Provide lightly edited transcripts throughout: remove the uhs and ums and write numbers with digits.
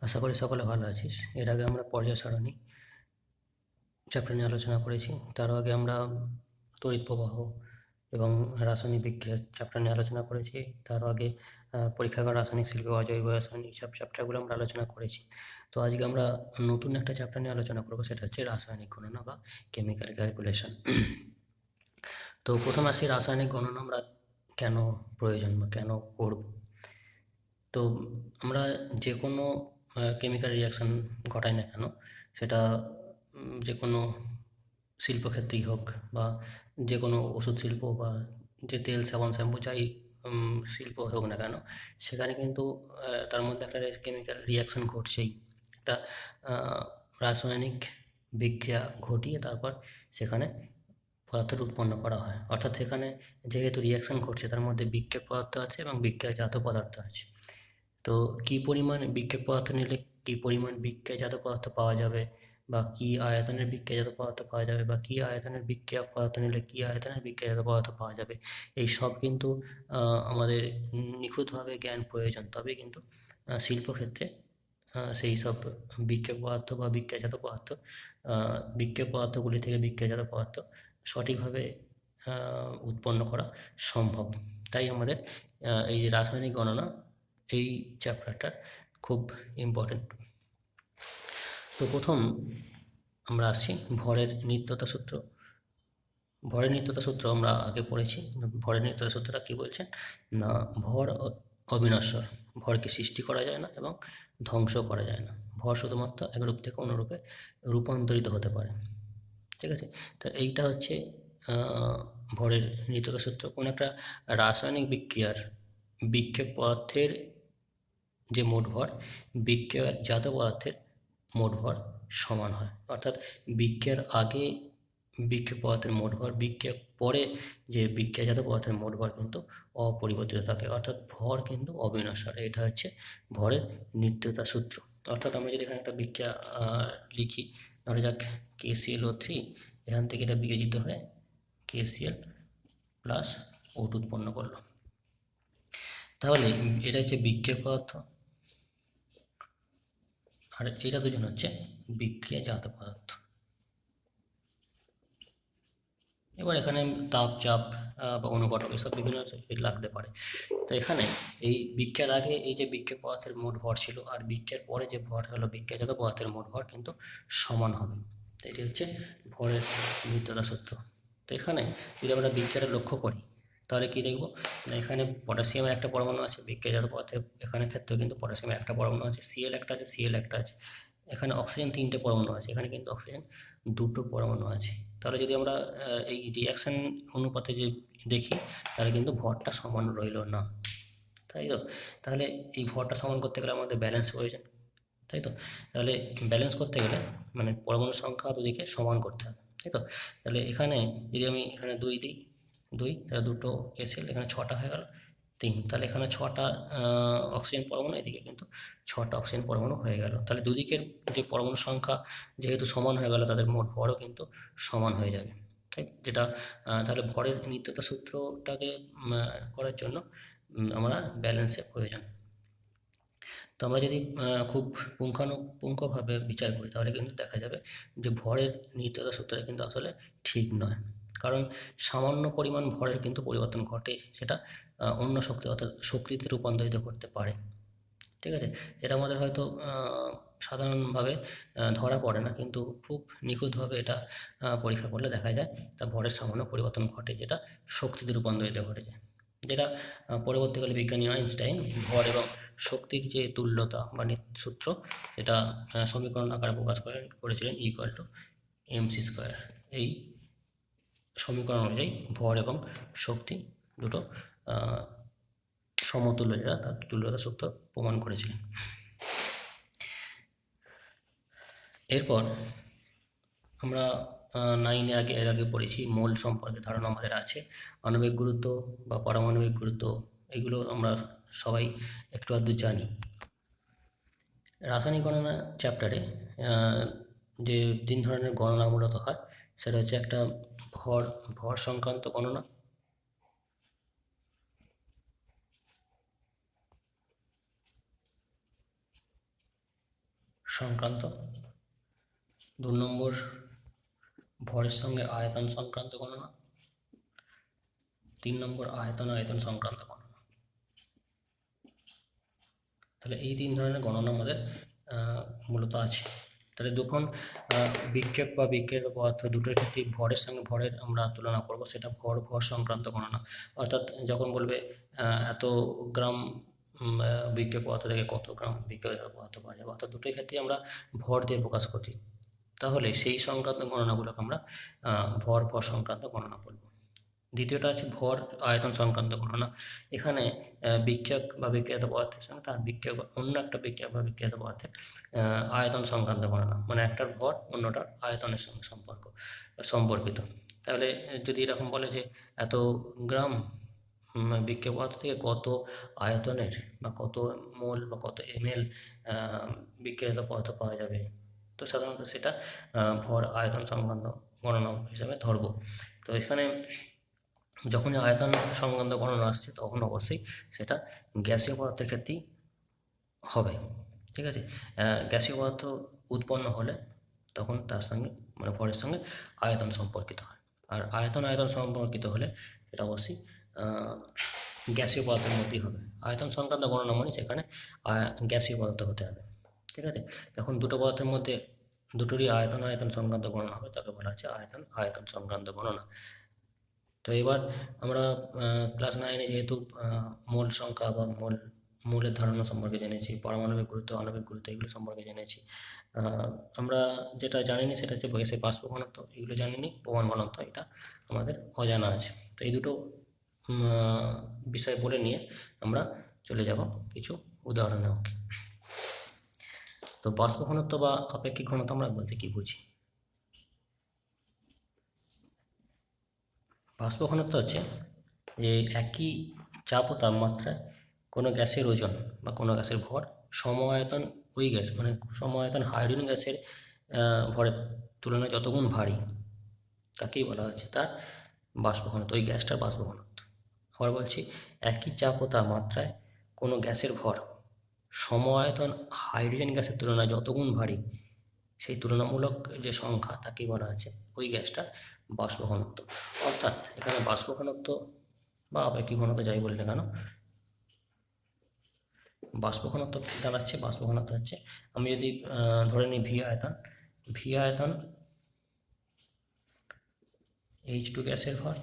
আশা করি সকলে ভালো আছিস। এর আগে আমরা পর্যায় সারণী চ্যাপ্টার নিয়ে আলোচনা করেছি। তার আগে আমরা তড়িৎ প্রবাহ এবং রাসায়নিক বিজ্ঞান চ্যাপ্টার নিয়ে আলোচনা করেছি। তার আগে পরীক্ষাগার রাসায়নিক শিল্প, অজৈব রাসায়নিক সব চ্যাপ্টারগুলো আমরা আলোচনা করেছি। তো আজকে আমরা নতুন একটা চ্যাপ্টার নিয়ে আলোচনা করবো, সেটা হচ্ছে রাসায়নিক গণনা বা কেমিক্যাল ক্যালকুলেশন। তো প্রথম আসি, রাসায়নিক গণনা আমরা কেন প্রয়োজন বা কেন করব। তো আমরা যে কোনো কেমিক্যাল রিয়াকশান ঘটাই না কেন, সেটা যে কোনো শিল্পক্ষেত্রেই হোক বা যে কোনো ওষুধ শিল্প বা যে তেল সাবান শ্যাম্পু যাই শিল্প হোক না কেন, সেখানে কিন্তু তার মধ্যে একটা কেমিক্যাল রিয়াকশান ঘটছেই। একটা রাসায়নিক বিক্রিয়া ঘটিয়ে তারপর সেখানে পদার্থটা উৎপন্ন করা হয়। অর্থাৎ সেখানে যেহেতু রিয়াকশান ঘটছে, তার মধ্যে বিক্রিয়ক পদার্থ আছে এবং বিক্রিয়াজাত পদার্থ আছে। তো কী পরিমাণ বিক্রিয়ক পদার্থ নিলে কী পরিমাণ বিক্রিয়াজাত পদার্থ পাওয়া যাবে, বা কী আয়তনের বিক্রিয়াজাত পদার্থ পাওয়া যাবে, বা কী আয়তনের বিক্রিয়ক পদার্থ নিলে কী আয়তনের বিক্রিয়াজাত পদার্থ পাওয়া যাবে, এই সব কিন্তু আমাদের নিখুঁতভাবে জ্ঞান প্রয়োজন। তবে কিন্তু শিল্পক্ষেত্রে সেই সব বিক্রিয়ক পদার্থ বা বিক্রিয়ক পদার্থগুলি থেকে বিক্রিয়াজাত পদার্থ সঠিকভাবে উৎপন্ন করা সম্ভব। তাই আমাদের এই যে রাসায়নিক গণনা, এই চ্যাপ্টারটা খুব ইম্পর্টেন্ট। তো প্রথম আমরা আসছি ভরের নিত্যতা সূত্র। ভরের নিত্যতা সূত্র আমরা আগে পড়েছি। ভরের নিত্যতা সূত্রটা কী বলছেন না, ভর অবিনশ্বর, ভরকে সৃষ্টি করা যায় না এবং ধ্বংস করা যায় না। ভর শুধুমাত্র এক রূপ থেকে অন্য রূপে রূপান্তরিত হতে পারে। ঠিক আছে, তো এইটা হচ্ছে ভরের নিত্যতা সূত্র। কোনো একটা রাসায়নিক বিক্রিয়ক পদার্থের যে মোট ভর বিক্রিয়াজাত পদার্থের মোট ভর সমান হয়। অর্থাৎ বিক্রিয়ার আগে বিক্রিয়ক পদার্থের মোট ভর, বিক্রিয়ার পরে যে বিক্রিয়াজাত পদার্থের মোট ভর কিন্তু অপরিবর্তিত থাকে। অর্থাৎ ভর কিন্তু অবিনশ্বর। এটা হচ্ছে ভরের নিত্যতা সূত্র। অর্থাৎ আমরা যদি এখানে একটা বিক্রিয়া লিখি, ধরা যাক KClO3, এখান থেকে এটা বিয়োজিত হয়ে KCl প্লাস O2 উৎপন্ন করলো। তাহলে এটা হচ্ছে বিক্রিয়ক পদার্থ, আর এটা দুজন হচ্ছে বিক্রিয়াজাত পদার্থ। এবার এখানে তাপ, চাপ বা অনুঘটক এসব বিভিন্ন লাগতে পারে। তো এখানে এই বিক্রিয়ার আগে এই যে বিক্রিয়ক পদার্থের মোট ভর ছিল, আর বিক্রিয়ার পরে যে ভর হলো বিক্রিয়াজাত পদার্থের মোট ভর কিন্তু সমান হবে। তো এটি হচ্ছে ভরের নিত্যতা সূত্র। তো এখানে যদি আমরা বিক্রিয়াটা লক্ষ্য করি, তাহলে কী দেখব না, এখানে পটাশিয়ামের একটা পরমাণু আছে বিক্রিয়াজাত পদার্থের, এখানে ক্ষেত্রেও কিন্তু পটাশিয়ামের একটা পরমাণু আছে, Cl একটা আছে, Cl একটা আছে। এখানে অক্সিজেন 3টে পরমাণু আছে, এখানে কিন্তু অক্সিজেন 2টো পরমাণু আছে। তাহলে যদি আমরা এই রিয়াকশান অনুপাতে যে দেখি, তাহলে কিন্তু ভরটা সমান রইল না, তাই তো। তাহলে এই ভরটা সমান করতে গেলে আমাদের ব্যালেন্স প্রয়োজন, তাই তো। তাহলে ব্যালেন্স করতে গেলে মানে পরমাণুর সংখ্যা দুদিকে সমান করতে হবে, তাই তো। তাহলে এখানে যদি আমি এখানে 2 দিই, 2 তাহলে 2টো KCl, এখানে 6টা হয়ে গেল 3। তাহলে এখানে 6টা অক্সিজেন পরমাণু, এদিকে কিন্তু 6টা অক্সিজেন পরমাণু হয়ে গেল। তাহলে দুদিকের যে পরমাণু সংখ্যা যেহেতু সমান হয়ে গেল, তাদের মোট ভরও কিন্তু সমান হয়ে যাবে, তাই যেটা। তাহলে ভরের নিত্যতা সূত্রটাকে করার জন্য আমরা ব্যালেন্সের প্রয়োজন। তো আমরা যদি খুব পুঙ্খানুপুঙ্খভাবে বিচার করি, তাহলে কিন্তু দেখা যাবে যে ভরের নিত্যতা সূত্রটা কিন্তু আসলে ঠিক নয়। কারণ সামান্য পরিমাণ ভরের কিন্তু পরিবর্তন ঘটে, সেটা অন্য শক্তি অর্থাৎ শক্তিতে রূপান্তরিত করতে পারে। ঠিক আছে, যেটা আমাদের হয়তো সাধারণভাবে ধরা পড়ে না, কিন্তু খুব নিখুঁতভাবে এটা পরীক্ষা করলে দেখা যায় তা ভরের সামান্য পরিবর্তন ঘটে, যেটা শক্তিতে রূপান্তরিত ঘটে যায়। যেটা পরবর্তীকালে বিজ্ঞানী আইনস্টাইন ভর এবং শক্তির যে তুল্যতা বা সূত্র, সেটা সমীকরণ আকারে প্রকাশ করেছিলেন E=mc²। এই সমীকরণ অনুযায়ী ভর এবং শক্তি দুটো সমতুল্য, যেটা তার তুল্যতা সূত্র প্রমাণ করেছিলেন। এরপর আমরা 9-এ এর আগে পড়েছি মোল সম্পর্কে ধারণা আমাদের আছে। আণবিক গুরুত্ব বা পারমাণবিক গুরুত্ব, এগুলো আমরা সবাই একটু আধটু জানি। রাসায়নিক গণনা চ্যাপ্টারে যে 3 ধরনের গণনা মূলত হয়, সেটা হচ্ছে একটা ভর সংক্রান্ত গণনা, সংক্রান্ত, 2 নম্বর ভরের সঙ্গে আয়তন সংক্রান্ত গণনা, 3 নম্বর আয়তন সংক্রান্ত গণনা। তাহলে এই 3 ধরনের গণনা আমাদের মূলত আছে। তাহলে যখন বিক্ষেপ বা বিক্ষেপের পদার্থ দুটোর ক্ষেত্রে ভরের সঙ্গে ভরের আমরা তুলনা করব, সেটা ভর সংক্রান্ত গণনা। অর্থাৎ যখন বলবে এত গ্রাম বিক্ষেপ পদার্থ থেকে কত গ্রাম বিক্ষেপ পদার্থ পাওয়া যাবে, অর্থাৎ দুটোর ক্ষেত্রে আমরা ভর দিয়ে প্রকাশ করছি, তাহলে সেই সংক্রান্ত গণনাগুলোকে আমরা ভর সংক্রান্ত গণনা বলব। দ্বিতীয়টা আছে ভর আয়তন সংক্রান্ত গণনা। এখানে বিক্ষেপ বা বিক্রিয়ত পদার্থের সঙ্গে তার বিক্ষেপ অন্য একটা বিক্ষেপ বা বিক্রিয়ত পদার্থের আয়তন সংক্রান্ত গণনা, মানে একটার ভর অন্যটার আয়তনের সঙ্গে সম্পর্কিত। তাহলে যদি এরকম বলে যে এত গ্রাম বিক্রিয়ত পদার্থ থেকে কত আয়তনের বা কত মোল বা কত ml বিক্রিয়ত পদার্থ পাওয়া যাবে, তো সাধারণত সেটা ভর আয়তন সংক্রান্ত গণনা হিসাবে ধরব। তো এখানে যখনই আয়তন সংক্রান্ত গণনা আসছে তখন অবশ্যই সেটা গ্যাসীয় পদার্থের ক্ষেত্রেই হবে। ঠিক আছে, গ্যাসীয় পদার্থ উৎপন্ন হলে তখন তার সঙ্গে মানে ভরের সঙ্গে আয়তন সম্পর্কিত হয়, আর আয়তন সম্পর্কিত হলে সেটা অবশ্যই গ্যাসীয় পদার্থের মধ্যেই হবে। আয়তন সংক্রান্ত গণনা মানে সেখানে গ্যাসীয় পদার্থ হতে হবে। ঠিক আছে, যখন দুটো পদার্থের মধ্যে দুটোরই আয়তন সংক্রান্ত গণনা হবে তাকে বলা হচ্ছে আয়তন সংক্রান্ত গণনা। তো এবার আমরা ক্লাস 9-এ যেহেতু মোল সংখ্যা বা মোলের ধারণা সম্পর্কে জেনেছি, পারমাণবিক গুরুত্ব, আণবিক গুরুত্ব এগুলো সম্পর্কে জেনেছি, আমরা যেটা জানিনি সেটা হচ্ছে গ্যাসের বাষ্প ঘনত্ব, এগুলো জানিনি। প্রমাণ ঘনত্ব এটা আমাদের অজানা আছে। তো এই দুটো বিষয় বলে নিয়ে আমরা চলে যাব কিছু উদাহরণে। তো বাষ্প ঘনত্ব বা আপেক্ষিক ঘনত্ব আমরা বলতে কি বুঝি? বাষ্প ঘনত্ব হচ্ছে যে একই চাপ ও তাপমাত্রায় কোনো গ্যাসের ওজন বা কোনো গ্যাসের ভর সম-আয়তন ওই গ্যাস মানে সম-আয়তন হাইড্রোজেন গ্যাসের ভরের তুলনায় যতগুণ ভারী তাকেই বলা হচ্ছে তার বাষ্প ঘনত্ব, ওই গ্যাসটার বাষ্প ঘনত্ব। আবার বলছি, একই চাপ ও তাপমাত্রায় কোনো গ্যাসের ভর সম-আয়তন হাইড্রোজেন গ্যাসের তুলনায় যতগুণ ভারী সেই তুলনামূলক যে সংখ্যা তাকেই বলা আছে ওই গ্যাসটার বাষ্প ঘনত্ব। অর্থাৎ এখানে বাষ্প ঘনত্ব বা আপেক্ষিক ঘনত্ব যাই বলি না কেন, বাষ্প ঘনত্ব দাঁড়াচ্ছে, বাষ্প ঘনত্ব হচ্ছে, আমি যদি ধরে নিই ভি আয়তন H2 গ্যাসের ভর,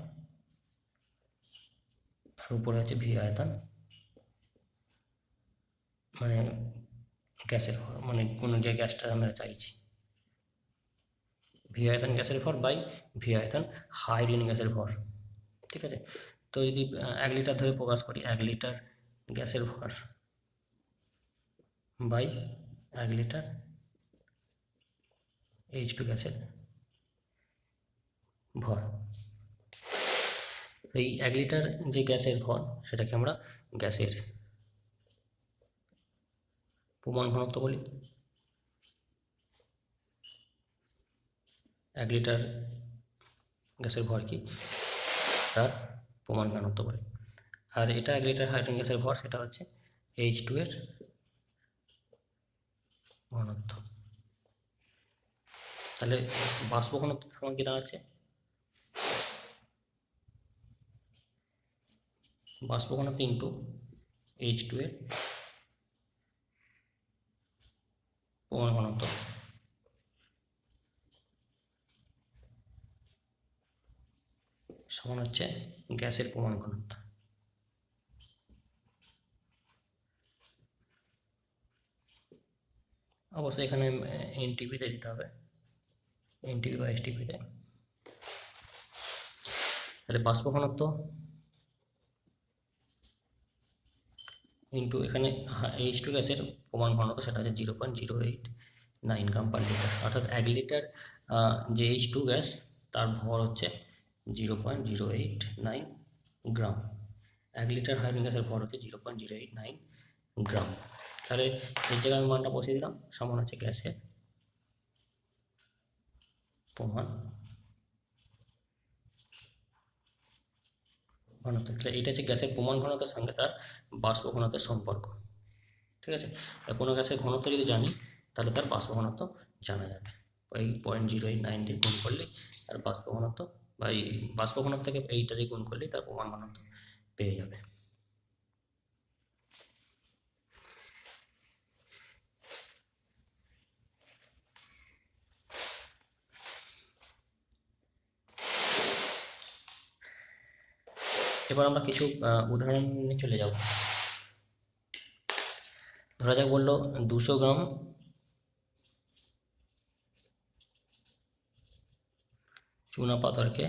আর উপরে হচ্ছে ভি আয়তন মানে গ্যাসের ভর, মানে কোনো যে গ্যাসটা আমরা চাইছি, ভি আয়তন গ্যাসের ভর বাই ভি আয়তন হাইড্রোজেন গ্যাসের ভর। ঠিক আছে, তো যদি 1 লিটার ধরে প্রকাশ করি, 1 লিটার গ্যাসের ভর বাই 1 লিটার H2 গ্যাসের ভর, এই 1 লিটার যে গ্যাসের ভর সেটাকে আমরা গ্যাসের প্রমাণ ঘনত্ব বলি। 1 লিটার গ্যাসের ভর কি তার প্রমাণ ঘনত্ব বলে। আর এটা 1 লিটার হাইড্রোজেন গ্যাসের ভর, সেটা হচ্ছে H2 এর ঘনত্ব। তাহলে বাষ্প ঘনত্ব কেমন কি দাঁড়াচ্ছে, বাষ্প ঘনত্ব ইন্টু H2 এর প্রমাণ ঘনত্ব সমান হচ্ছে গ্যাসের প্রমাণ ঘনত্ব। অবশ্যই এখানে এনটিপিতে দিতে হবে, এনটিপি বা এসটিপিতে। তাহলে বাষ্প ঘনত্ব ইন্টু এখানে H2 গ্যাসের প্রমাণ ঘনত্ব, সেটা হচ্ছে 0.089 গ্রাম পার লিটার। অর্থাৎ 1 লিটার যে H2 গ্যাস তার ভর হচ্ছে 0.089 গ্রাম, 1 লিটার হাইড্রোজেন গ্যাসের ভর হচ্ছে 0.089 গ্রাম। তাহলে এই জায়গায় আমি মানটা বসিয়ে দিলাম, সমান হচ্ছে গ্যাসের প্রমাণ ঘনত্ব। তাহলে এটা হচ্ছে গ্যাসের প্রমাণ ঘনত্বের সঙ্গে তার বাষ্প ঘনত্বের সম্পর্ক। ঠিক আছে, কোনো গ্যাসের ঘনত্ব যদি জানি তাহলে তার বাষ্প ঘনত্ব জানা যাবে। এই 0.08 দিয়ে গুণ করলেই তার বাষ্প ঘনত্ব বা এই বাষ্প ঘনত্বকে এইটা দিয়ে গুণ করলেই তার প্রমাণ ঘনত্ব পেয়ে যাবে। এবার আমরা কিছু উদাহরণ নিয়ে চলে যাব। ধরা যাক বললো 200 গ্রাম চুনা পাথরকে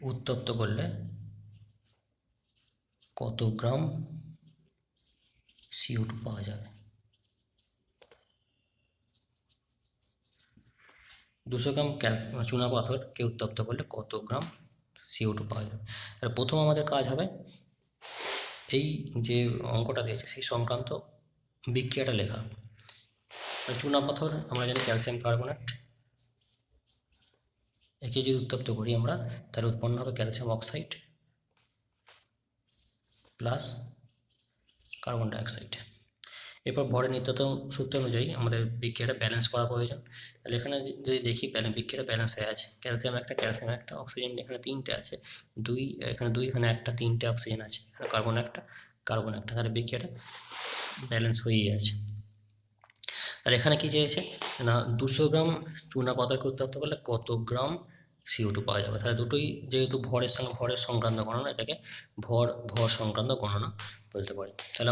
উত্তপ্ত করলে কত গ্রাম CO2 পাওয়া যাবে। 200 গ্রাম চুনা পাথরকে উত্তপ্ত করলে কত গ্রাম CO2 পাওয়া যাবে। আর প্রথম আমাদের কাজ হবে এই যে অঙ্কটা দিয়েছে সেই সংক্রান্ত বিক্রিয়াটা লেখা। চুনা পাথর আমরা জানি ক্যালসিয়াম কার্বনেট, একে যদি উত্তপ্ত করি আমরা তার উৎপন্ন হবে calcium oxide plus carbon dioxide. এরপর ভরের নিত্যতম সূত্র অনুযায়ী আমাদের বিক্রিয়াটা ব্যালেন্স করা প্রয়োজন। তাহলে এখানে যদি দেখি বিক্রিয়াটা ব্যালেন্স হয়ে আছে, ক্যালসিয়াম একটা, অক্সিজেন এখানে 3টে আছে, এখানে 2 এখানে 1টা, 3টে অক্সিজেন আছে, এখানে কার্বন একটা, তাহলে বিক্রিয়াটা ব্যালেন্স হয়েই আছে। আর এখানে কি চেয়েছে না 200 গ্রাম চুনা পাথরকে উত্তপ্ত করলে কত গ্রাম CO2 পাওয়া যাবে। তাহলে দুটোই যেহেতু ভরের সঙ্গে ভরের সংক্রান্ত গণনা, এটাকে ভর সংক্রান্ত গণনা বলতে পারি। তাহলে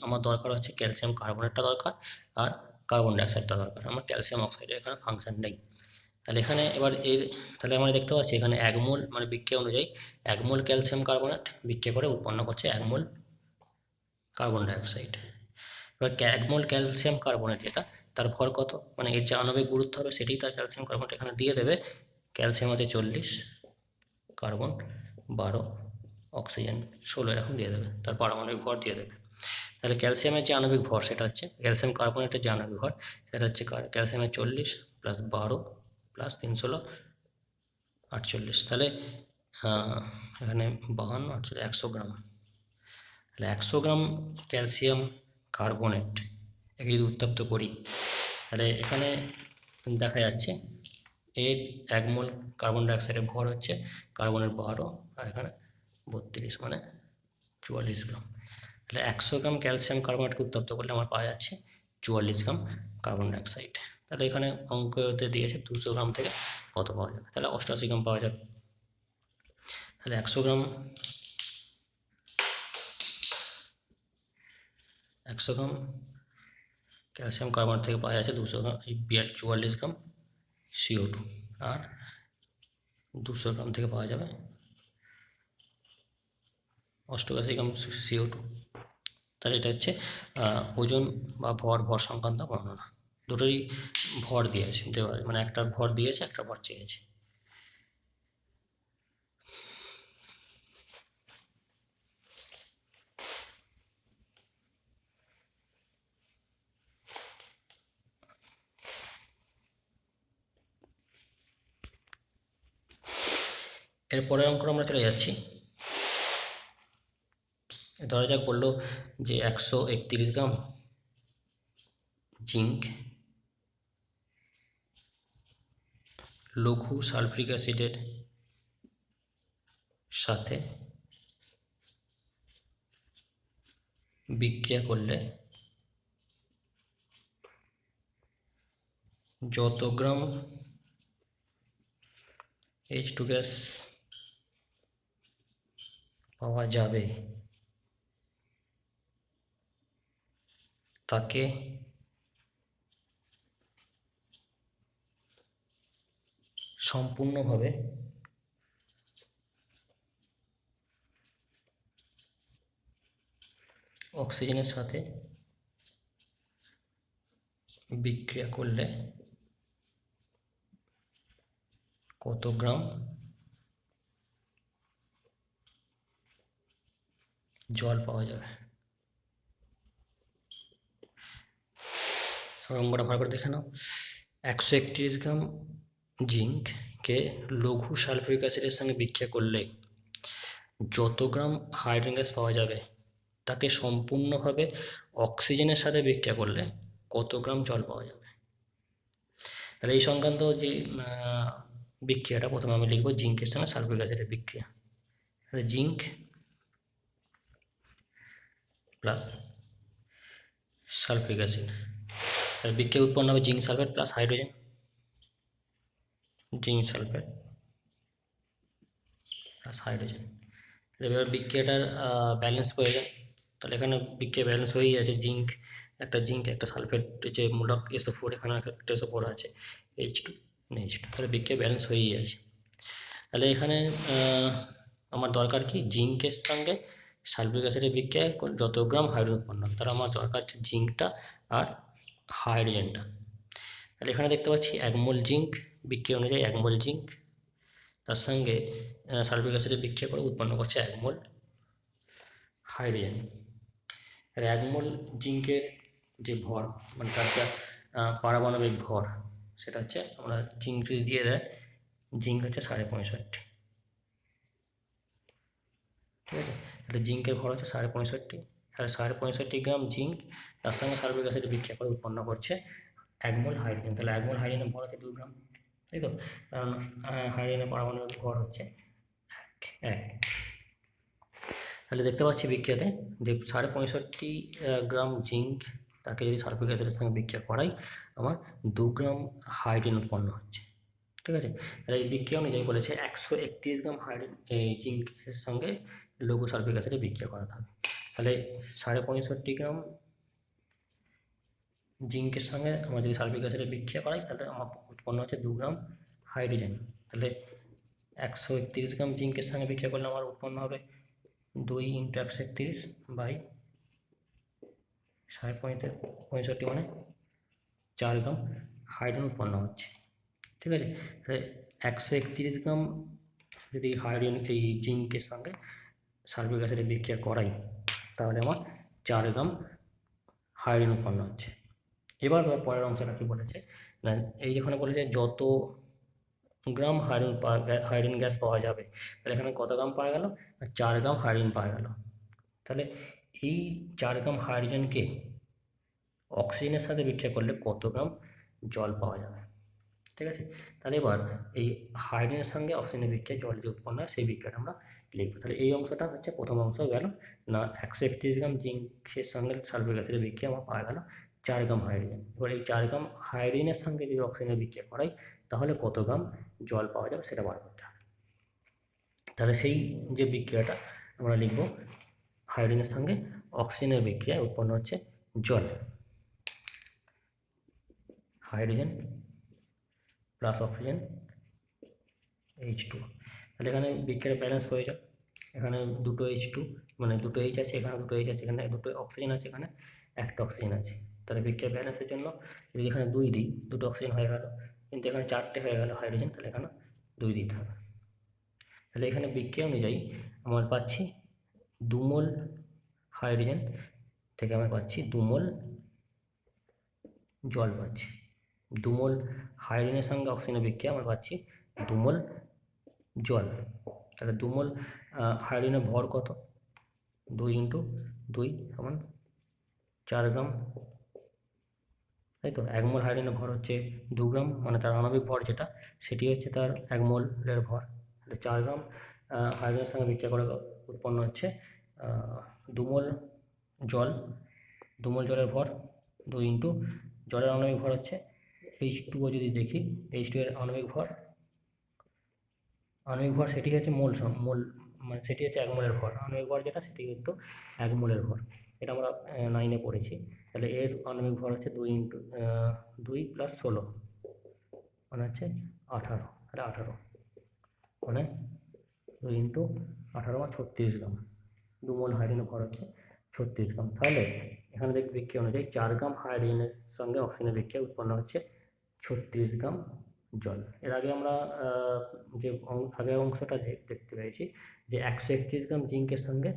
আমার দরকার হচ্ছে ক্যালসিয়াম কার্বনেটটা দরকার আর কার্বন ডাইঅক্সাইডটা দরকার। আমার ক্যালসিয়াম অক্সাইডের এখানে ফাংশন নেই। তাহলে এখানে তাহলে আমরা দেখতে পাচ্ছি এখানে 1 মোল মানে বিক্রিয়া অনুযায়ী 1 মোল ক্যালসিয়াম কার্বনেট বিক্রিয়া করে উৎপন্ন করছে 1 মোল কার্বন ডাইঅক্সাইড। এবার 1 মোল ক্যালসিয়াম কার্বনেট যেটা তার ভর কত, মানে এর যে আণবিক গুরুত্ব হবে সেটাই তার ক্যালসিয়াম কার্বনেট এখানে দিয়ে দেবে। ক্যালসিয়াম আছে 40, কার্বন 12, অক্সিজেন 16 এরকম দিয়ে দেবে, তার পারমাণবিক ভর দিয়ে দেবে। তাহলে ক্যালসিয়ামের যে আণবিক ভর সেটা হচ্ছে ক্যালসিয়াম কার্বনেটের যে আণবিক ভর সেটা হচ্ছে ক্যালসিয়ামের 40 প্লাস 12 প্লাস 3 16 48। তাহলে এখানে 52 48 100 গ্রাম। তাহলে 100 গ্রাম ক্যালসিয়াম কার্বনেট একে যদি উত্তপ্ত করি তাহলে এখানে দেখা যাচ্ছে এর 1 মোল কার্বন ডাইঅক্সাইডের ভর হচ্ছে কার্বনের 12 আর এখানে 32 মানে 44 গ্রাম। তাহলে 100 গ্রাম ক্যালসিয়াম কার্বনেটকে উত্তপ্ত করলে আমার পাওয়া যাচ্ছে 44 গ্রাম কার্বন ডাইঅক্সাইড। তাহলে এখানে অঙ্কতে দিয়েছে 200 গ্রাম থেকে কত পাওয়া যাবে, তাহলে 88 গ্রাম পাওয়া যাবে। তাহলে 100 গ্রাম ক্যালসিয়াম কার্বনেট থেকে পাওয়া যাচ্ছে 200 গ্রাম 44 গ্রাম CO2 আর 200 গ্রাম থেকে পাওয়া যাবে 88 গ্রাম CO2। তাহলে এটা হচ্ছে ওজন বা ভর সংক্রান্ত বর্ণনা। দুটোই ভর দিয়েছে মানে একটার ভর দিয়েছে, একটা ভর চেয়েছে। এরপরের অঙ্ক আমরা চলে যাচ্ছি। ধরা যাক বললো যে 131 গ্রাম জিঙ্ক লঘু সালফিক অ্যাসিডের সাথে বিক্রিয়া করলে যত গ্রাম H2 গ্যাস পাওয়া যাবে তাকে সম্পূর্ণভাবে অক্সিজেনের সাথে বিক্রিয়া করলে কত গ্রাম জল পাওয়া যাবে। অঙ্কটা ভালো করে দেখে নাও। 131 গ্রাম জিঙ্ককে লঘু সালফিউরিক অ্যাসিডের সঙ্গে বিক্রিয়া করলে যত গ্রাম হাইড্রোজেন গ্যাস পাওয়া যাবে তাকে সম্পূর্ণভাবে অক্সিজেনের সাথে বিক্রিয়া করলে কত গ্রাম জল পাওয়া যাবে। তাহলে এই সংক্রান্ত যে বিক্রিয়াটা প্রথমে আমি লিখব জিঙ্কের সঙ্গে সালফিক অ্যাসিডের বিক্রিয়া। তাহলে জিঙ্ক প্লাস সালফিক অ্যাসিড, তাহলে বিক্রিয়া উৎপন্ন হবে zinc sulphate plus hydrogen, zinc sulphate plus hydrogen. এবার বিক্রিয়াটার ব্যালেন্স প্রয়োজন, তাহলে এখানে বিক্রিয়া ব্যালেন্স হয়েই আছে, জিঙ্ক একটা সালফেট যে মূলক SO4, এখানে একটা SO4 আছে, H2 H2, তাহলে বিক্রিয়া ব্যালেন্স হয়েই আছে। তাহলে এখানে আমার দরকার কি, জিঙ্কের সঙ্গে সালফিক অ্যাসিডের বিক্রিয়ায় যত গ্রাম হাইড্রোজেন উৎপন্ন হবে, তাহলে আমার দরকার হচ্ছে জিঙ্কটা আর হাইড্রোজেনটা। তাহলে এখানে দেখতে পাচ্ছি 1 মোল জিঙ্ক, বিক্রিয়া অনুযায়ী 1 মোল জিঙ্ক, তার সঙ্গে সালফিক অ্যাসিডের বিক্রিয়া করে উৎপন্ন করছে 1 মোল হাইড্রোজেন। আর 1 মোল জিঙ্কের যে ভর, মানে তার যা পারমাণবিক ভর, সেটা হচ্ছে, আমরা জিঙ্ক যদি দিয়ে দেয়, জিঙ্ক হচ্ছে 65.5, ঠিক আছে। তাহলে জিঙ্কের ভর হচ্ছে 65.5, আর 65.5 গ্রাম জিঙ্ক তার সঙ্গে সালফিক অ্যাসিড বিক্রিয়া করে উৎপন্ন করছে 1 মোল হাইড্রোজেন। তাহলে 1 মোল হাইড্রোজেনের ভর হচ্ছে 2 গ্রাম, তাই তো, কারণ হাইড্রোজেনের পারমাণবিক ভর হচ্ছে 1। তাহলে দেখতে পাচ্ছি বিক্রিয়াতে যে 65.5 গ্রাম জিঙ্ক, তাকে যদি সালফিক অ্যাসিডের সঙ্গে বিক্রিয়া করাই, আমার 2 গ্রাম হাইড্রোজেন উৎপন্ন হচ্ছে, ঠিক আছে। তাহলে এই বিক্রিয়া অনুযায়ী বলেছে 131 গ্রাম হাইড্রোজেন এই জিঙ্কের সঙ্গে লঘু সালফিক অ্যাসিডে বিক্রিয়া করাতে হবে। তাহলে 65.5 গ্রাম জিঙ্কের সঙ্গে আমরা যদি সালফিক অ্যাসিডে বিক্রিয়া করাই, তাহলে আমার উৎপন্ন হচ্ছে 2 গ্রাম হাইড্রোজেন। তাহলে 131 গ্রাম জিঙ্কের সঙ্গে বিক্রিয়া করলে আমার উৎপন্ন হবে 2 × 131 বাই 65.5, মানে 4 গ্রাম হাইড্রোজেন উৎপন্ন হচ্ছে, ঠিক আছে। তাহলে 131 গ্রাম যদি হাইড্রোজেন এই জিঙ্কের সঙ্গে সালফিক অ্যাসিডে বিক্রিয়া করাই, তাহলে আমার 4 গ্রাম হাইড্রোজেন উৎপন্ন হচ্ছে। এবার পরের অংশটা কি বলেছে না, এই যেখানে বলেছে যত গ্রাম হাইড্রোজেন গ্যাস পাওয়া যাবে, তাহলে এখানে কত গ্রাম পাওয়া গেল, 4 গ্রাম হাইড্রোজেন পাওয়া গেল। তাহলে এই 4 গ্রাম হাইড্রোজেনকে অক্সিজেনের সাথে বিক্রিয়া করলে কত গ্রাম জল পাওয়া যাবে, ঠিক আছে। তাহলে এবার এই হাইড্রোজেনের সঙ্গে অক্সিজেনের বিক্রিয়া জল যে উৎপন্ন হয়, সেই বিক্রিয়াটা আমরা লিখবো। তাহলে এই অংশটা হচ্ছে প্রথম অংশ গেল না, 131 গ্রাম জিঙ্কের সঙ্গে সালফিক অ্যাসিডের বিক্রিয়া আমার পাওয়া গেল 4 গ্রাম হাইড্রোজেন। এবার এই 4 গ্রাম হাইড্রোজেনের সঙ্গে যদি অক্সিজেনের বিক্রিয়া করাই, তাহলে কত গ্রাম জল পাওয়া যাবে সেটা বার করতে হবে। তাহলে সেই যে বিক্রিয়াটা আমরা লিখব, হাইড্রোজেনের সঙ্গে অক্সিজেনের বিক্রিয়ায় উৎপন্ন হচ্ছে জল, হাইড্রোজেন প্লাস অক্সিজেন H2। তাহলে এখানে বিক্রিয়ার ব্যালেন্স প্রয়োজন, এখানে দুটো H2, মানে দুটো H আছে, এখানে দুটো H আছে, এখানে দুটো অক্সিজেন আছে, এখানে একটা অক্সিজেন আছে। তাহলে বিক্রিয়ার ব্যালেন্সের জন্য যদি এখানে 2 দিই, দুটো অক্সিজেন হয়ে গেল, কিন্তু এখানে 4টে হয়ে গেল হাইড্রোজেন, তাহলে এখানে 2 দিতে হবে। তাহলে এখানে বিক্রিয়া অনুযায়ী আমার পাচ্ছি 2 মোল হাইড্রোজেন থেকে আমরা পাচ্ছি 2 মোল জল পাচ্ছি। 2 মোল হাইড্রোজেনের সঙ্গে অক্সিজেনের বিক্রিয়া আমরা পাচ্ছি 2 মোল জল। তাহলে 2 মোল হাইড্রোজেনের ভর কত, 2 × 2 সমান 4 গ্রাম, তাই তো। 1 মোল হাইড্রোজেনের ভর হচ্ছে 2 গ্রাম, মানে তার আণবিক ভর যেটা, সেটি হচ্ছে তার 1 মোলের ভর। তাহলে 4 গ্রাম হাইড্রোজেনের সঙ্গে বিক্রিয়া করে উৎপন্ন হচ্ছে 2 মোল জল। 2 মোল জলের ভর 2 × জলের আণবিক ভর হচ্ছে H2O। যদি দেখি H2 এর আণবিক ভর সেটি হচ্ছে মোল, মানে সেটি হচ্ছে 1 মোলের ভর। আণবিক ভর যেটা, সেটি কিন্তু 1 মোলের ভর, এটা আমরা 9-এ পড়েছি। তাহলে এর আণবিক ভর হচ্ছে 2 × 2 + 16, মানে হচ্ছে 18। তাহলে 18 মানে 2 × 18 বা 36 গ্রাম। 2 মোল হাইড্রোজেনের ভর হচ্ছে 36 গ্রাম। তাহলে এখানে দেখি বিক্রিয়া অনুযায়ী 4 গ্রাম হাইড্রোজেনের সঙ্গে অক্সিজেনের বিক্রিয়া উৎপন্ন হচ্ছে 36 গ্রাম জল। এর আগে আমরা যে আগের অংশটা দেখতে পেয়েছি যে 131 গ্রাম জিঙ্কের সঙ্গে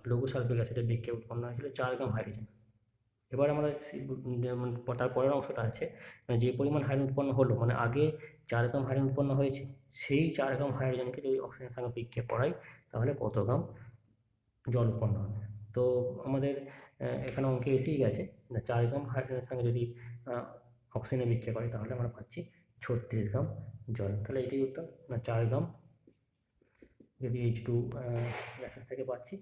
লঘু সালফিক অ্যাসিডের বিক্রিয়া উৎপন্ন হয়েছিল 4 গ্রাম হাইড্রোজেন। এবার আমরা তার পরের অংশটা আছে, যে পরিমাণ হাইড্রোজেন উৎপন্ন হলো, মানে আগে 4 গ্রাম হাইড্রোজেন উৎপন্ন হয়েছে, সেই 4 গ্রাম হাইড্রোজেনকে যদি অক্সিজেনের সঙ্গে বিক্রিয়া করাই, তাহলে কত গ্রাম জল উৎপন্ন হবে। তো আমাদের এখানে অঙ্কে এসেই গেছে না, 4 গ্রাম হাইড্রোজেনের সঙ্গে যদি অক্সিজেনে বিক্রিয়া করে তাহলে আমরা পাচ্ছি 36 গ্রাম জল। তাহলে এটাই উত্তর, না 4 গ্রাম যদি H2 গ্যাসের থেকে পাচ্ছি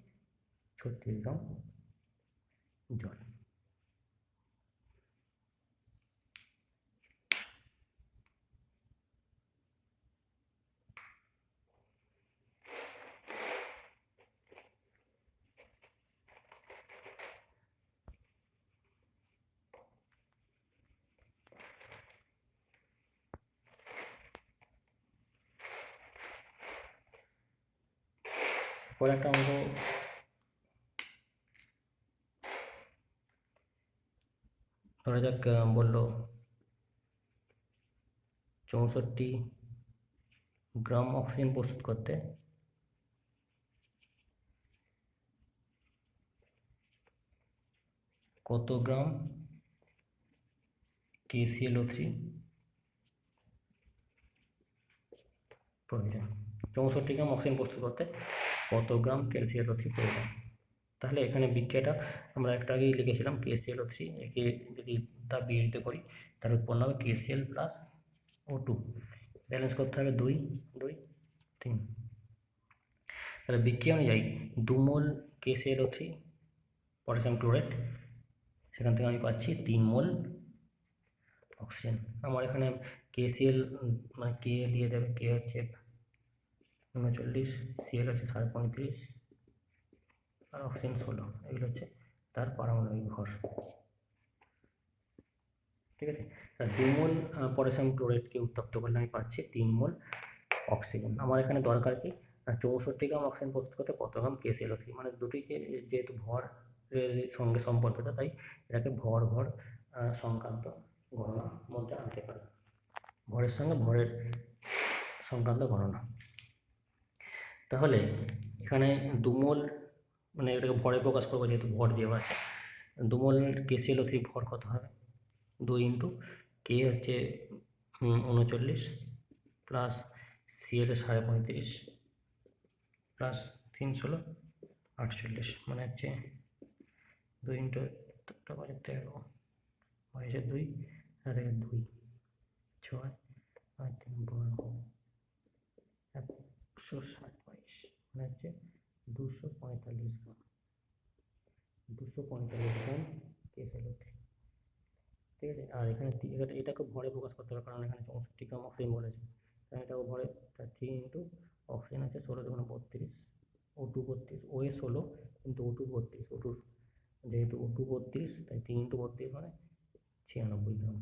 36 গ্রাম জল। পরে একটা অঙ্ক ধরা যাক, বললো 64 গ্রাম অক্সিজেন প্রস্তুত করতে কত গ্রাম KClO3 প্রয়োজন। 64 গ্রাম অক্সিজেন প্রস্তুত করতে কত গ্রাম KClO3 প্রয়োজন। তাহলে এখানে বিক্রিয়াটা আমরা একটা আগেই লিখেছিলাম, KClO3 একে যদি তা বিয়োজিত করি তার উৎপন্ন হবে KCl প্লাস O2, ব্যালেন্স করতে হবে 2 2 3। তাহলে বিক্রিয়া অনুযায়ী 2 মোল KClO3 পটাশিয়াম ক্লোরাইড, সেখান থেকে আমি পাচ্ছি 3 মোল অক্সিজেন। আমার এখানে KCl মানে কে দিয়ে দেবে, কে হচ্ছে 39, Cl হচ্ছে 35.5 আর অক্সিজেন 16, এগুলো হচ্ছে তার পারমাণবিক ভর। ঠিক আছে, তার 2 মোল পটাশিয়াম ক্লোরাইডকে উত্তপ্ত করলে আমি পাচ্ছি 3 মোল অক্সিজেন। আমার এখানে দরকার কি, 64 গ্রাম অক্সিজেন প্রস্তুত করতে কত গ্রাম KClO3, মানে দুটিকে যেহেতু ভরের সঙ্গে সম্পর্কিত তাই এটাকে ভর ভর সংক্রান্ত গণনার মধ্যে আনতে পারি, ভরের সঙ্গে ভরের সংক্রান্ত গণনা। তাহলে এখানে 2 মোল, মানে এটাকে ভরে প্রকাশ করবো যেহেতু ভর দেওয়া আছে, 2 মোল KClO3 ভর কত হবে, 2 ইন্টু কে হচ্ছে 39 প্লাস Cl 35.5 প্লাস 3 16 48, মানে হচ্ছে 2 ইন্টু 13 হয়েছে 2 আর 2 6 আর 3 12 127, মানে হচ্ছে 245 গ্রাম, 245 গ্রাম KClO3। ঠিক আছে, আর এখানে এটাকে ভরে প্রকাশ করতে হবে, কারণ এখানে 64 গ্রাম অক্সিজেন বলেছে, তাই এটাকে ভরে 3 ইন্টু অক্সিজেন আছে 16 2 32, O2 32, OA 16 কিন্তু O2 32, O2 যেহেতু O2 32 তাই 3 ইন্টু 32 মানে 96 গ্রাম।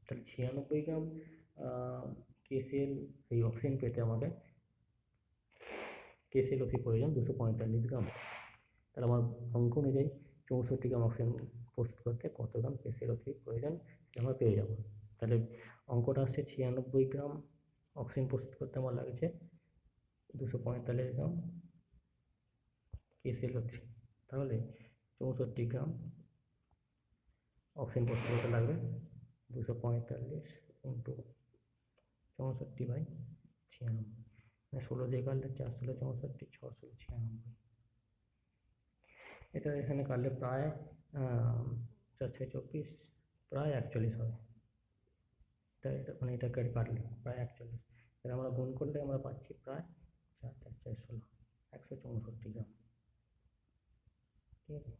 তাহলে 96 গ্রাম KCl এই অক্সিজেন পেতে আমাকে KClO3 প্রয়োজন 245 গ্রাম। তাহলে আমার অঙ্ক অনুযায়ী 64 গ্রাম অক্সিজেন প্রস্তুত করতে কত গ্রাম KClO3 প্রয়োজন আমরা পেয়ে যাব। তাহলে অঙ্কটা আসছে 96 গ্রাম অক্সিজেন প্রস্তুত করতে আমার লাগছে 245 গ্রাম KClO3। তাহলে 64 গ্রাম অক্সিজেন প্রস্তুত করতে লাগবে 245 ইন্টু 64/96, মানে 16 দিয়ে কাটলে 4 16 64, 6 16 96। এটা এখানে কাটলে প্রায় 4 6 24 প্রায় 41 হবে। এটা মানে এটাকে কাটলে প্রায় 41, এটা আমরা গুণ করলে আমরা পাচ্ছি প্রায় 4 4 4 16 164 গ্রাম। ঠিক আছে,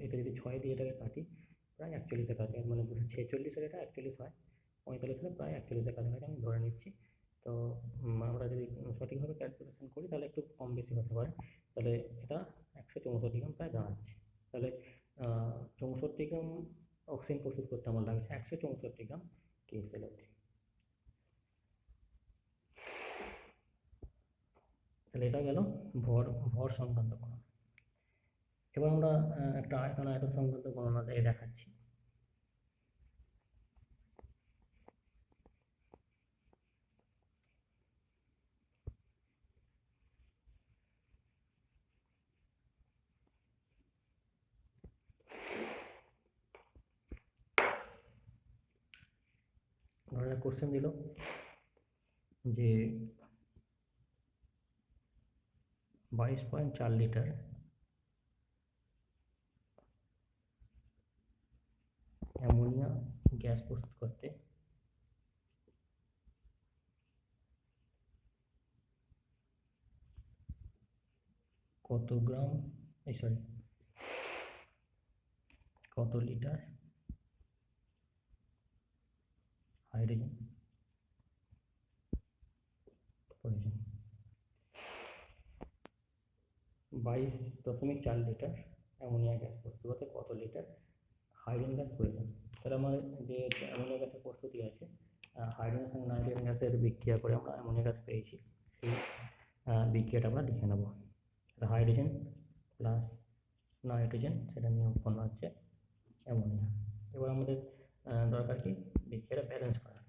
এটা যদি 6 দিয়ে এটাকে কাটি প্রায় 41-এ কাটে, মানে 246-এর এটা 41 হয়, 45 প্রায় 41-এর কাছাকাছি আমি ধরে নিচ্ছি। তো আমরা যদি সঠিকভাবে ক্যালকুলেশন করি তাহলে একটু কম বেশি হতে পারে। তাহলে এটা 164 গ্রাম প্রায় দাঁড়াচ্ছে। তাহলে 64 গ্রাম অক্সিজেন প্রস্তুত করতে আমার লাগছে 164 গ্রাম KClO3। তাহলে এটা গেল ভর ভর সংক্রান্ত গণনা। এবার আমরা একটা আয়তন সংক্রান্ত গণনা দেখাচ্ছি। কোশ্চেন দিল যে 22.4 লিটার অ্যামোনিয়া গ্যাস প্রস্তুত করতে কত লিটার হাইড্রোজেন প্রয়োজন? 22.4 লিটার অ্যামোনিয়া গ্যাস প্রস্তুত করতে কত লিটার হাইড্রোজেন গ্যাস প্রয়োজন? তাহলে আমার যে অ্যামোনিয়া গ্যাসের প্রস্তুতি আছে, হাইড্রোজেনের সঙ্গে নাইট্রোজেন গ্যাসের বিক্রিয়া করে আমরা অ্যামোনিয়া গ্যাস পেয়েছি। সেই বিক্রিয়াটা আমরা লিখে নেব। হাইড্রোজেন প্লাস নাইট্রোজেন, সেটা নিয়ে উৎপন্ন হচ্ছে অ্যামোনিয়া। এবার আমাদের দরকার কি বিক্রিয়াটা ব্যালেন্স করা,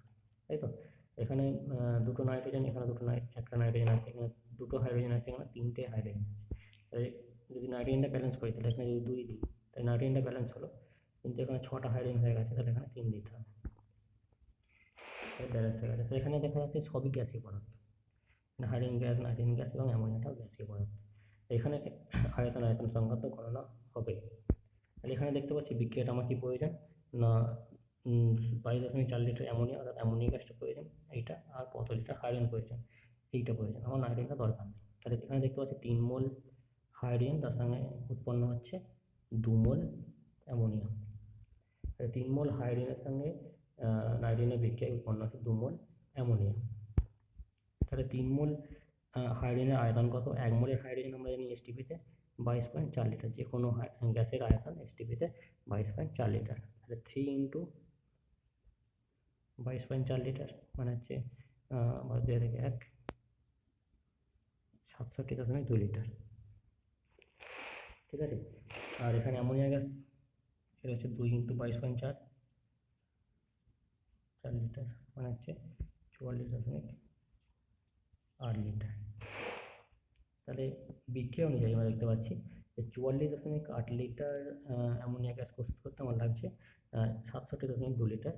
তাই তো? এখানে দুটো নাইট্রোজেন, এখানে একটা নাইট্রোজেন আছে, এখানে দুটো হাইড্রোজেন আছে, এখানে তিনটে হাইড্রোজেন আছে। তাই যদি নাইট্রোজেনটা ব্যালেন্স করি তাহলে এখানে যদি 2 দিই তাই নাইট্রোজেনটা ব্যালেন্স হলো, কিন্তু এখানে 6টা হাইড্রোজেন হয়ে গেছে, তাহলে এখানে 3 দিতে হবে, তাই ব্যালেন্স হয়ে গেছে। তো এখানে দেখা যাচ্ছে সবই গ্যাসীয় পদার্থ, হাইড্রোজেন গ্যাস, নাইট্রোজেন গ্যাস এবং অ্যামোনিয়াটাও গ্যাসীয় পদার্থ। এখানে আয়তন সংক্রান্ত গণনা হবে। তাহলে এখানে দেখতে পাচ্ছি বিক্রিয়াটা আমার কি প্রয়োজন না 22.4 লিটার অ্যামোনিয়া, অর্থাৎ অ্যামোনিয়া গ্যাসটা প্রয়োজন এইটা, আর কত লিটার হাইড্রোজেন প্রয়োজন এইটা প্রয়োজন। আমার নাইট্রোজেনটা দরকার নেই। তাহলে এখানে দেখতে পাচ্ছি 3 মোল হাইড্রোজেন, তার সঙ্গে উৎপন্ন হচ্ছে 2 মোল অ্যামোনিয়া। 3 মোল হাইড্রোজেনের সঙ্গে নাইট্রোজেনের বিক্রিয়ায় উৎপন্ন হচ্ছে 2 মোল অ্যামোনিয়া। তাহলে 3 মোল হাইড্রোজেনের আয়তন কত? 1 মোলের হাইড্রোজেন আমরা জানি এসটিপিতে 22.4 লিটার, যে কোনো গ্যাসের আয়তন এসটিপিতে 22.4 লিটার। তাহলে 3 ইন্টু 22.4 লিটার মানে হচ্ছে 1 67.2 লিটার, ঠিক আছে? আর এখানে অ্যামোনিয়া গ্যাস সেটা হচ্ছে 2 ইন্টু 22.4 লিটার মানে হচ্ছে 44.8 লিটার। তাহলে বিক্রিয়া অনুযায়ী আমরা দেখতে পাচ্ছি যে 44.8 লিটার অ্যামোনিয়া গ্যাস প্রস্তুত করতে আমার লাগছে 67.2 লিটার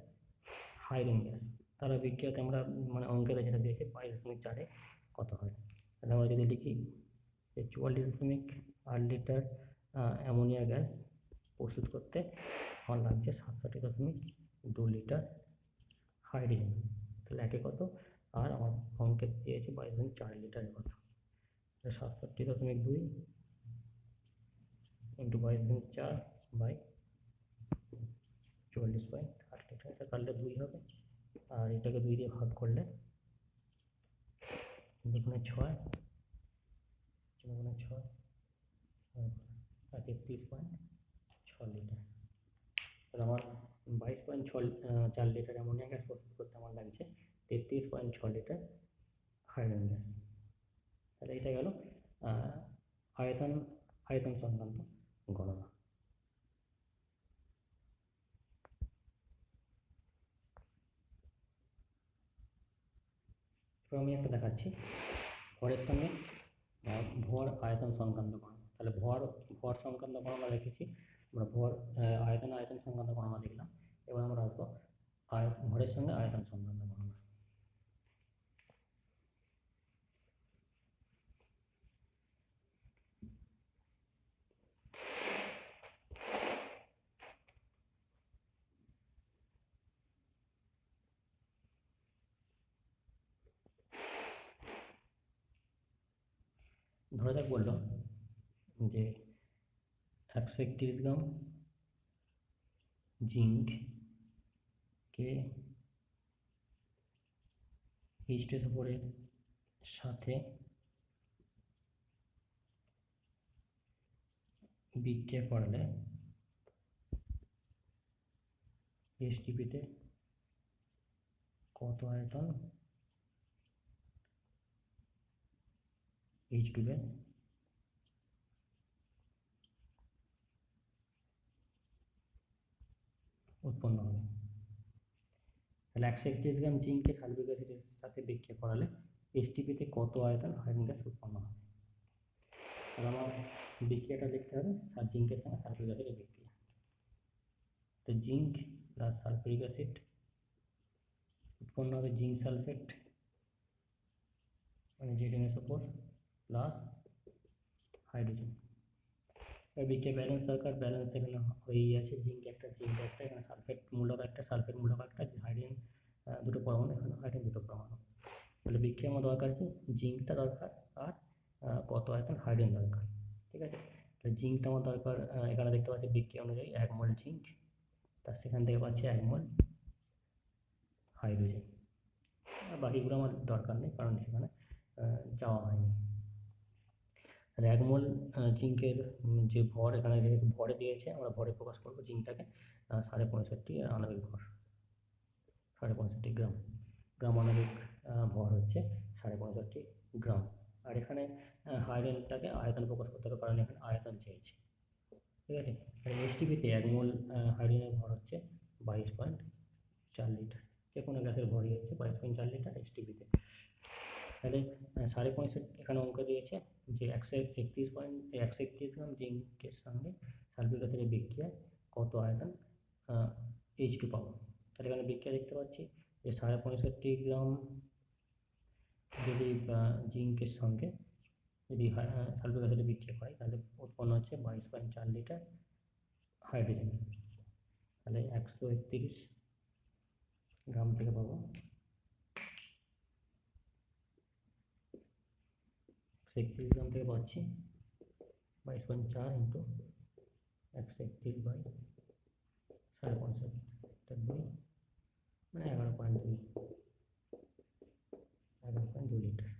হাইড্রোজেন গ্যাস। তারা বিক্রিয়াতে আমরা মানে অঙ্কেতে যেটা দিয়েছে 22.4-এ কত হয়, তাহলে আমরা যদি লিখি যে 44.8 লিটার অ্যামোনিয়া গ্যাস প্রস্তুত করতে আমার লাগছে 67.2 লিটার হাইড্রোজেন। তাহলে একে কত, আর আমার অঙ্কে দিয়েছে 22.4 লিটারের কত, 67.2 ইন্টু 22.4 বাই 44.8 লিটার। এটা কাটলে 2 হবে, আর এটাকে 2 দিয়ে ভাগ করলে 2 গুণে 6, 2 গুণে 6 33.6 লিটার। তাহলে আমার 22.4 লিটার অ্যামোনিয়া গ্যাস প্রস্তুত করতে আমার লাগছে 33.6 লিটার হাইড্রোজেন গ্যাস। তাহলে এটা গেল আয়তন সংক্রান্ত গণনা। এবার আমি একটা দেখাচ্ছি ভরের সঙ্গে ভর আয়তন সংক্রান্ত গণনা। তাহলে ভর সংক্রান্ত গণনা রেখেছি আমরা, ভর আয়তন সংক্রান্ত গণনা দেখলাম। এবার আমরা আসবো ভরের সঙ্গে আয়তন সংক্রান্ত গণনা। ধরে যাক বললো যে 131 গ্রাম জিঙ্ক কে H2SO4 এর সাথে বিক্রিয়া করলে এসটিপিতে কত আয়তন H2 এর উৎপন্ন হবে। তাহলে 131 গ্রাম জিঙ্ককে সালফিউরিক অ্যাসিডের সাথে বিক্রিয়া করালে এসটিপিতে কত আয়তন হাইড্রোজেন গ্যাস উৎপন্ন হবে। তাহলে আমার বিক্রিয়াটা লিখতে হবে জিঙ্কের সঙ্গে সালফিউরিক অ্যাসিডের বিক্রিয়া। তো জিঙ্ক প্লাস সালফিউরিক অ্যাসিড উৎপন্ন হবে জিঙ্ক সালফেট মানে ZnSO4 প্লাস হাইড্রোজেন। বিক্রিয়া ব্যালেন্স দরকার, ব্যালেন্স এখানে হয়েই আছে, জিঙ্ক একটা এখানে সালফেট মূলক একটা সালফেট মূলক একটা, হাইড্রোজেন দুটো পরমাণু, এখানে হাইড্রোজেন দুটো পরমাণু। তাহলে বিক্রিয়ার আমার দরকার কি, জিঙ্কটা দরকার আর কত আয়তন হাইড্রোজেন দরকার। ঠিক আছে, তাহলে জিঙ্কটা আমার দরকার, এখানে দেখতে পাচ্ছি বিক্রিয়া অনুযায়ী 1 মোল জিঙ্ক, তার সেখান থেকে পাচ্ছি 1 মোল হাইড্রোজেন। আর বাকিগুলো আমার দরকার নেই, কারণ সেখানে যাওয়া হয়নি। তাহলে 1 মোল জিঙ্কের যে ভর, এখানে যেহেতু ভরে দিয়েছে, আমরা ভরে প্রকাশ করবো জিঙ্কটাকে, 65.5 আণবিক ভর, 65.5 গ্রাম। গ্রাম আণবিক ভর হচ্ছে 65.5 গ্রাম। আর এখানে হাইড্রোজেনটাকে আয়তন প্রকাশ করতে হবে, কারণ এখানে আয়তন চেয়েছে। ঠিক আছে, তাহলে এসটিপিতে 1 মোল হাইড্রোজেনের ভর হচ্ছে 22.4 লিটার। যে কোনো গ্যাসের ভরই হচ্ছে 22.4 লিটার এসটিপিতে। তাহলে 65.5 এখানে অঙ্ক দিয়েছে যে 131 গ্রাম জিঙ্কের সঙ্গে সালফিউরিক অ্যাসিডের বিক্রিয়ায় কত আয়তন H2 পাবো। তাহলে এখানে বিক্রিয়া দেখতে পাচ্ছি যে 65.5 গ্রাম যদি জিঙ্কের সঙ্গে যদি সালফিউরিক অ্যাসিডের বিক্রিয়া হয়, তাহলে উৎপন্ন হচ্ছে 22.4 লিটার হাইড্রোজেন। তাহলে 131 গ্রাম থেকে পাবো 131 গ্রাম থেকে পাচ্ছি 22.4 ইন্টু 131 বাই 65.5, মানে 11.2 লিটার।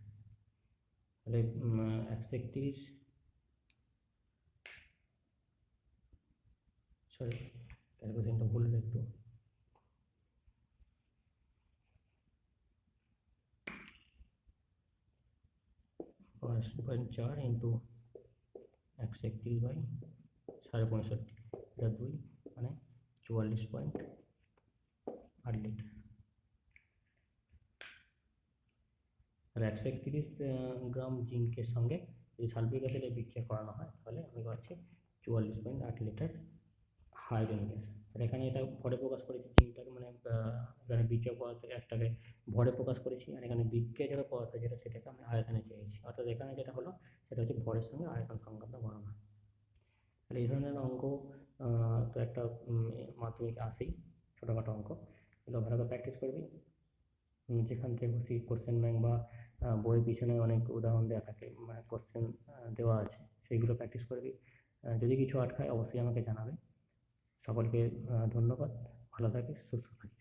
তাহলে 131, সরি ক্যালকুলেশনটা ভুল একটু, চার ইন্টু 131 বাই 65.5, এটা 2, মানে 44.8 লিটার। আর 131 গ্রাম জিঙ্কের সঙ্গে যদি সালফিউরিক অ্যাসিডের বিক্রিয়া করানো হয়, তাহলে আমি পাচ্ছি 44.8 লিটার হাইড্রোজেন গ্যাস। আর এখানে এটা ভরে প্রকাশ করেছি জিঙ্কটাকে, মানে এখানে বিক্রিয়া পদার্থ একটাকে ভরে প্রকাশ করেছি, আর এখানে বিক্রিয়া যেটা পদার্থ যেটা, সেটাকে আমি আয়তনে চেয়েছি। অর্থাৎ এখানে যেটা হলো সেটা হচ্ছে ভরের সঙ্গে আয়তন সংক্রান্ত গণনা। তাহলে এই ধরনের অঙ্ক তো একটা মাধ্যমিক আসেই, ছোটোখাটো অঙ্ক, এগুলো ভালো করে প্র্যাকটিস করবি। যেখান থেকে খুশি কোশ্চেন ব্যাংক বা বইয়ের পিছনে অনেক উদাহরণ দেওয়া থাকে, মানে কোশ্চেন দেওয়া আছে, সেইগুলো প্র্যাকটিস করবি। যদি কিছু আটকায় অবশ্যই আমাকে জানাবে। সকলকে ধন্যবাদ, ভালো থাকিস, সুস্থ থাকিস।